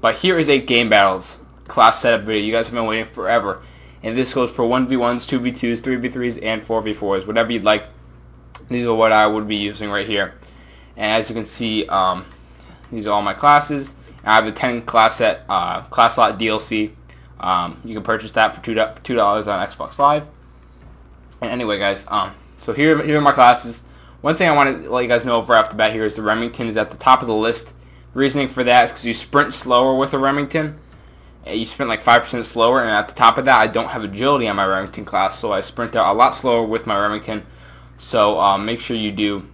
But here is a Game Battles class setup video. You guys have been waiting forever. And this goes for 1v1s, 2v2s, 3v3s, and 4v4s. Whatever you'd like. These are what I would be using right here. And as you can see, these are all my classes. I have the 10 class slot DLC. You can purchase that for $2 on Xbox Live. And anyway, guys, so here are my classes. One thing I want to let you guys know right off the bat here is the Remington is at the top of the list. The reasoning for that is because you sprint slower with a Remington. You sprint like 5% slower, and at the top of that, I don't have agility on my Remington class, so I sprint out a lot slower with my Remington. So make sure you do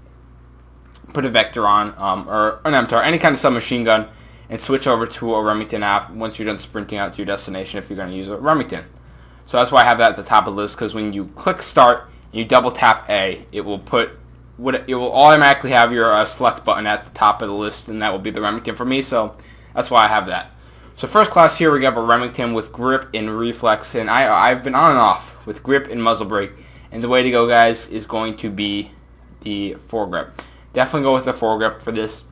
put a Vector on, or an Mtar, any kind of submachine gun, and switch over to a Remington once you're done sprinting out to your destination if you're going to use a Remington. So that's why I have that at the top of the list, because when you click start and you double tap A, it will automatically have your select button at the top of the list, and that will be the Remington for me, so that's why I have that. So first class here, we have a Remington with grip and reflex, and I've been on and off with grip and muzzle brake, and the way to go, guys, is going to be the foregrip. Definitely go with the foregrip for this.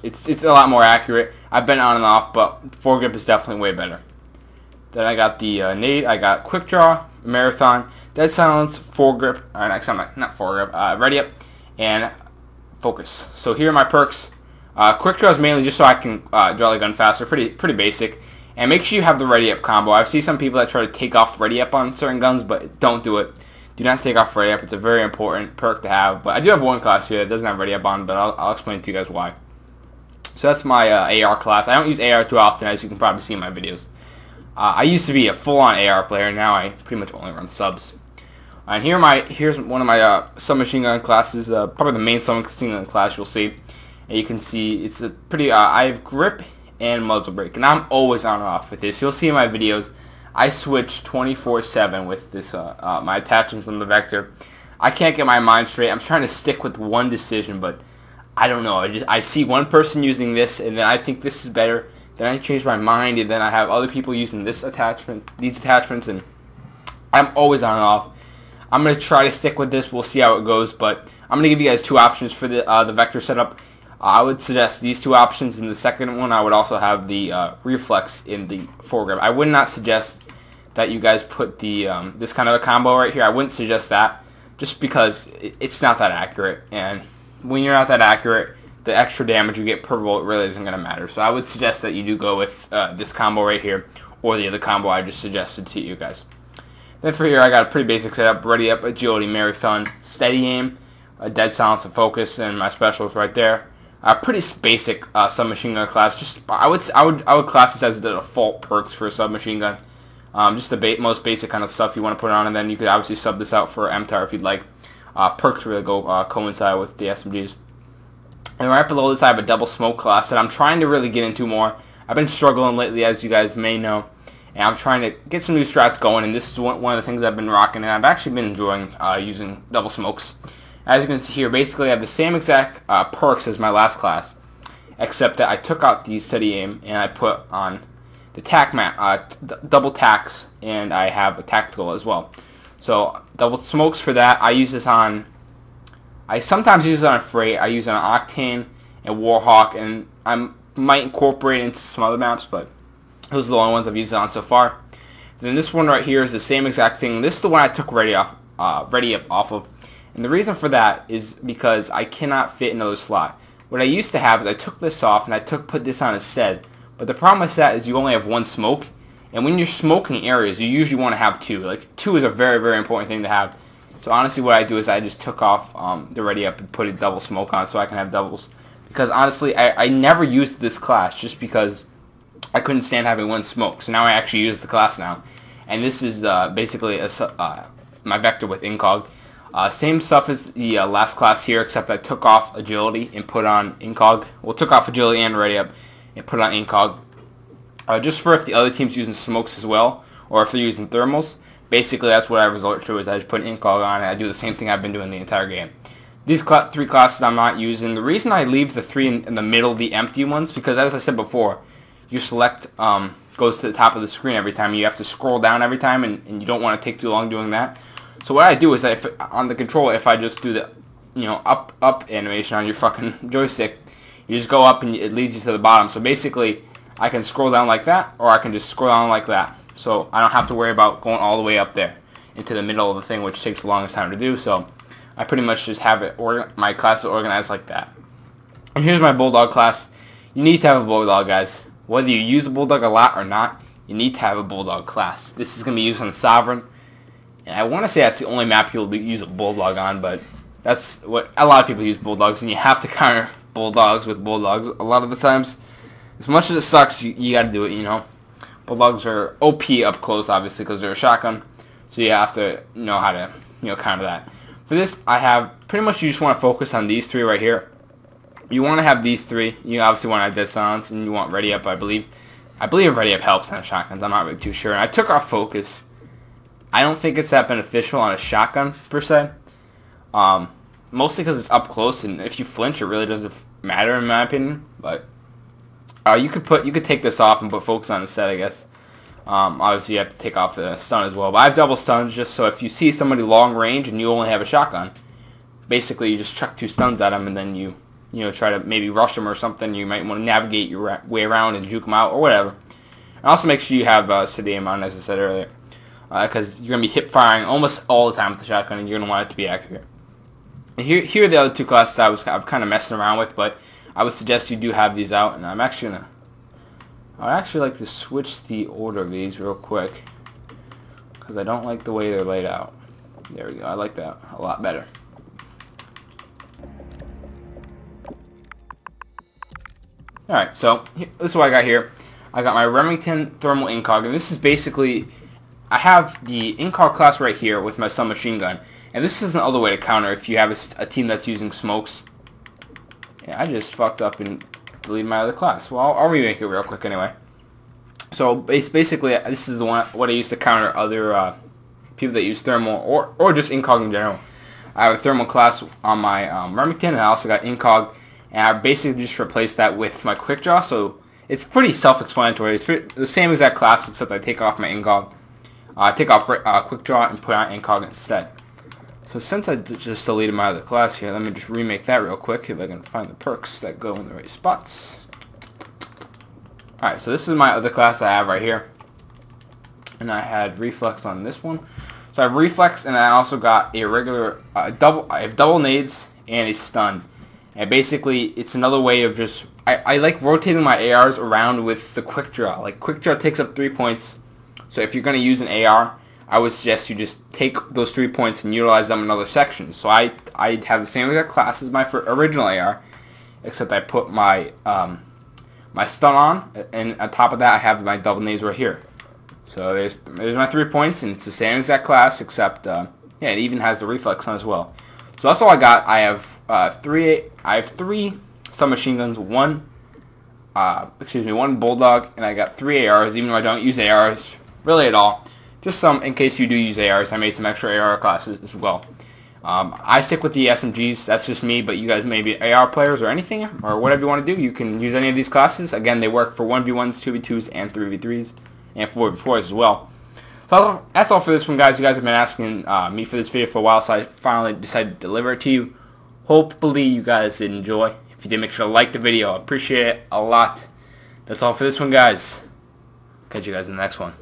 It's a lot more accurate. I've been on and off, but foregrip is definitely way better. Then I got the nade, I got quick draw, marathon, dead silence, foregrip, not foregrip, ready up, and focus. So here are my perks. Quick draw is mainly just so I can draw the gun faster, pretty basic. And make sure you have the ready up combo. I've seen some people that try to take off ready up on certain guns, but don't do it. Do not take off ready up. It's a very important perk to have. But I do have one class here that doesn't have ready up on, but I'll explain to you guys why. So that's my AR class. I don't use AR too often, as you can probably see in my videos. I used to be a full-on AR player. Now I pretty much only run subs. And here's one of my submachine gun classes. Probably the main submachine gun class you'll see. And you can see it's a pretty. I have grip and muzzle brake, and I'm always on and off with this. You'll see in my videos, I switch 24/7 with this. My attachments on the Vector. I can't get my mind straight. I'm trying to stick with one decision, but I don't know. I see one person using this, and then I think this is better. Then I change my mind, and then I have other people using these attachments, and I'm always on and off. I'm gonna try to stick with this. We'll see how it goes, but I'm gonna give you guys two options for the Vector setup. I would suggest these two options. In the second one, I would also have the reflex in the foregrip. I would not suggest that you guys put the this kind of a combo right here. I wouldn't suggest that, just because it's not that accurate, and when you're not that accurate, the extra damage you get per volt really isn't going to matter. So I would suggest that you do go with this combo right here, or the other combo I just suggested to you guys. Then for here, I got a pretty basic setup: ready up, agility, marathon, steady aim, dead silence, and focus, and my specials right there. Pretty basic submachine gun class. I would class this as the default perks for a submachine gun. Just the most basic kind of stuff you want to put on, and then you could obviously sub this out for Mtar if you'd like. Perks really go coincide with the SMGs. And right below this, I have a double smoke class that I'm trying to really get into more. I've been struggling lately, as you guys may know, and I'm trying to get some new strats going. And this is one of the things I've been rocking, and I've actually been enjoying using double smokes. As you can see here, basically I have the same exact perks as my last class, except that I took out the steady aim and I put on the double tacks, and I have a tactical as well. So double smokes for that. I sometimes use it on Freight. I use it on Octane and Warhawk, and I might incorporate it into some other maps, but those are the only ones I've used it on so far. And then this one right here is the same exact thing. This is the one I took ready up off of. And the reason for that is because I cannot fit another slot. What I used to have is I took this off and I put this on instead. But the problem with that is you only have one smoke. And when you're smoking areas, you usually want to have two. Like, two is a very, very important thing to have. So honestly, what I do is I just took off the ready up and put a double smoke on so I can have doubles. Because honestly, I never used this class just because I couldn't stand having one smoke. So now I actually use the class now. And this is basically my Vector with incog. Same stuff as the last class here, except I took off agility and put on incog. Well, took off agility and ready up and put on incog. Just for if the other team's using smokes as well, or if they're using thermals. Basically, that's what I resort to, is I just put incog on and I do the same thing I've been doing the entire game. These three classes I'm not using. The reason I leave the three in the middle, the empty ones, because as I said before, you select goes to the top of the screen every time. You have to scroll down every time, and you don't want to take too long doing that. So what I do is on the controller, if I just do the up animation on your fucking joystick, You just go up and it leads you to the bottom. So basically, I can scroll down like that, or I can just scroll down like that. So I don't have to worry about going all the way up there into the middle of the thing, which takes the longest time to do. So I pretty much just have it, my classes organized like that. And here's my Bulldog class. You need to have a Bulldog, guys. Whether you use a Bulldog a lot or not, you need to have a Bulldog class. This is going to be used on Sovereign. And I want to say that's the only map you'll use a Bulldog on, but that's what a lot of people use Bulldogs, and you have to counter Bulldogs with Bulldogs a lot of the times. As much as it sucks, you got to do it, you know. Bulldogs are OP up close, obviously, because they're a shotgun. So you have to know how to, counter that. For this, I have pretty much you just want to focus on these three right here. You want to have these three. You obviously want to have Dead Silence, and you want Ready Up, I believe. I believe Ready Up helps on shotguns. I'm not really too sure. And I took off Focus. I don't think it's that beneficial on a shotgun, per se. Mostly because it's up close, and if you flinch, it really doesn't matter, in my opinion. But you could take this off and put Focus on instead, I guess. Obviously, you have to take off the stun as well. But I have double stuns just so if you see somebody long range and you only have a shotgun, basically you just chuck 2 stuns at them, and then you try to maybe rush them or something. You might want to navigate your way around and juke them out or whatever. And also make sure you have Steady Aim on, as I said earlier, because you're going to be hip firing almost all the time with the shotgun, and you're going to want it to be accurate. And here are the other 2 classes I'm kind of messing around with, but I would suggest you do have these out, and I'd actually like to switch the order of these real quick, because I don't like the way they're laid out. There we go. I like that a lot better. Alright, so this is what I got here. I got my Remington Thermal Incog, and this is basically, I have the Incog class right here with my submachine gun, and this is another way to counter if you have a team that's using smokes. Yeah, I just fucked up and deleted my other class. Well, I'll remake it real quick anyway. So basically, this is what I use to counter other people that use thermal or just Incog in general. I have a thermal class on my Remington, and I also got Incog, and I basically just replaced that with my Quick Draw. So it's pretty self-explanatory. It's the same exact class, except I take off my Incog, take off Quick Draw, and put on Incog instead. So since I just deleted my other class here, let me just remake that real quick if I can find the perks that go in the right spots. Alright, so this is my other class I have right here. And I had Reflex on this one. So I have Reflex, and I also got a regular, I have double nades and a stun. And basically, it's another way of just, I like rotating my ARs around with the Quick Draw. Like, Quick Draw takes up 3 points. So if you're going to use an AR, I would suggest you just take those 3 points and utilize them in other sections. So I have the same exact class as my original AR, except I put my my stun on, and on top of that I have my double nades right here. So there's my 3 points, and it's the same exact class, except yeah, it even has the reflex on as well. So that's all I got. I have 3 submachine guns, one Bulldog, and I got 3 ARs, even though I don't use ARs really at all. Just some, in case you do use ARs, I made some extra AR classes as well. I stick with the SMGs, that's just me, but you guys may be AR players or anything, or whatever you want to do, you can use any of these classes. Again, they work for 1v1s, 2v2s, and 3v3s, and 4v4s as well. So that's all for this one, guys. You guys have been asking me for this video for a while, so I finally decided to deliver it to you. Hopefully you guys did enjoy. If you did, make sure to like the video. I appreciate it a lot. That's all for this one, guys. Catch you guys in the next one.